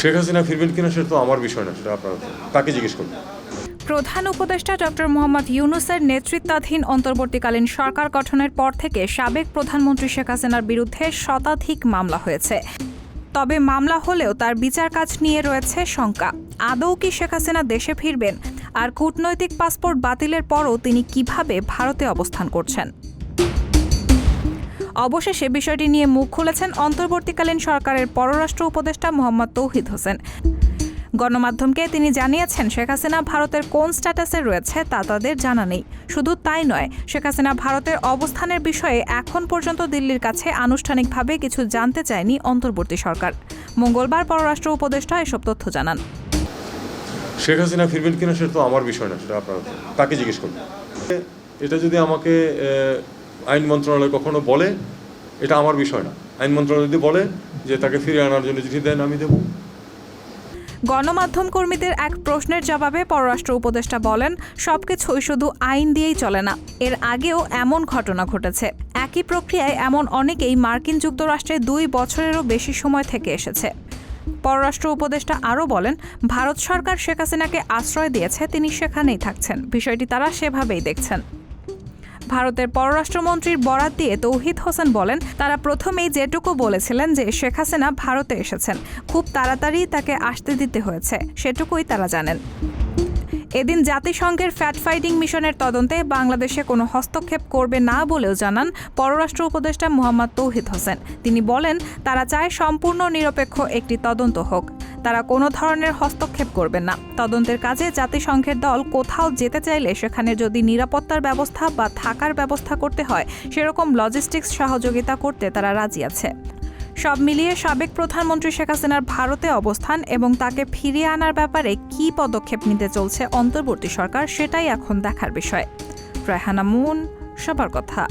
শেখ হাসিনা ফিরবেন কিনা সেটা তো আমার বিষয় না, সেটা আপনারা তাকে জিজ্ঞেস করবেন। প্রধান উপদেষ্টা ডক্টর মোহাম্মদ ইউনূসের নেতৃত্বাধীন অন্তর্বর্তীকালীন সরকার গঠনের পর থেকে সাবেক প্রধানমন্ত্রী শেখ হাসিনার বিরুদ্ধে শতাধিক মামলা হয়েছে। তবে মামলা হলেও তার বিচার কাজ নিয়ে রয়েছে শঙ্কা। আদৌ কি শেখ হাসিনা দেশে ফিরবেন? আর কূটনৈতিক পাসপোর্ট বাতিলের পরও তিনি কিভাবে ভারতে অবস্থান করছেন? অবশেষে বিষয়টি নিয়ে মুখ খুলেছেন অন্তর্বর্তীকালীন সরকারের পররাষ্ট্র উপদেষ্টা মোহাম্মদ তৌহিদ হোসেন। গণমাধ্যমকে তিনি জানিয়েছেন, শেখ হাসিনা ভারতের কোন স্ট্যাটাসে রয়েছে তা তাদের জানা নেই। শুধু তাই নয়, শেখ হাসিনা ভারতের অবস্থানের বিষয়ে এখন পর্যন্ত দিল্লির কাছে আনুষ্ঠানিকভাবে কিছু জানতে চায়নি অন্তর্বর্তী সরকার। মঙ্গলবার পররাষ্ট্র উপদেষ্টা এসব তথ্য জানান। শেখ হাসিনা ফিরবেন কিনা সেটা তো আমার বিষয় না, সেটা আপনারা তাকে জিজ্ঞেস করবেন। এটা যদি আমাকে আইন মন্ত্রণালয় কখনো বলে, এটা আমার বিষয় না। আইন মন্ত্রণালয় যদি বলে যে তাকে ফিরিয়ে আনার জন্য চিঠি দেন, আমি দেব। গণমাধ্যম কর্মীদের এক প্রশ্নের জবাবে পররাষ্ট্র উপদেষ্টা বলেন, সবকিছুই শুধু আইন দিয়েই চলে না। এর আগেও এমন ঘটনা ঘটেছে। একই প্রক্রিয়ায় এমন অনেকেই মার্কিন যুক্তরাষ্ট্রে 2 বছরেরও বেশি সময় থেকে এসেছে। পররাষ্ট্র উপদেষ্টা আরও বলেন, ভারত সরকার শেখ হাসিনাকে আশ্রয় দিয়েছে, তিনি সেখানেই থাকছেন। বিষয়টি তারা সেভাবেই দেখছেন। ভারতের পররাষ্ট্রমন্ত্রীর বরাত দিয়ে তৌহিদ হোসেন বলেন, তারা প্রথমেই যেটুকু বলেছিলেন যে শেখ হাসিনা ভারতে এসেছেন, খুব তাড়াতাড়ি তাকে আসতে দিতে হয়েছে, সেটুকুই তারা জানেন। এদিন জাতিসংঘের ফ্যাক্ট ফাইন্ডিং মিশনের তদন্তে বাংলাদেশে কোনো হস্তক্ষেপ করবে না বলেও জানান পররাষ্ট্র উপদেষ্টা মোহাম্মদ তৌহিদ হোসেন। তিনি বলেন, তারা চায় সম্পূর্ণ নিরপেক্ষ একটি তদন্ত হোক। তারা কোনো ধরনের হস্তক্ষেপ করবেন না। তদন্তের কাজে জাতিসংঘের দল কোথাও যেতে চাইলে সেখানে যদি নিরাপত্তার ব্যবস্থা বা থাকার ব্যবস্থা করতে হয়, সেরকম লজিস্টিক্স সহযোগিতা করতে তারা রাজি আছে। সব মিলিয়ে সাবেক প্রধানমন্ত্রী শেখ হাসিনার ভারতে অবস্থান এবং তাকে ফিরিয়ে আনার ব্যাপারে কী পদক্ষেপ নিতে চলছে অন্তর্বর্তী সরকার, সেটাই এখন দেখার বিষয়। রায়হানা মুন, সবার কথা।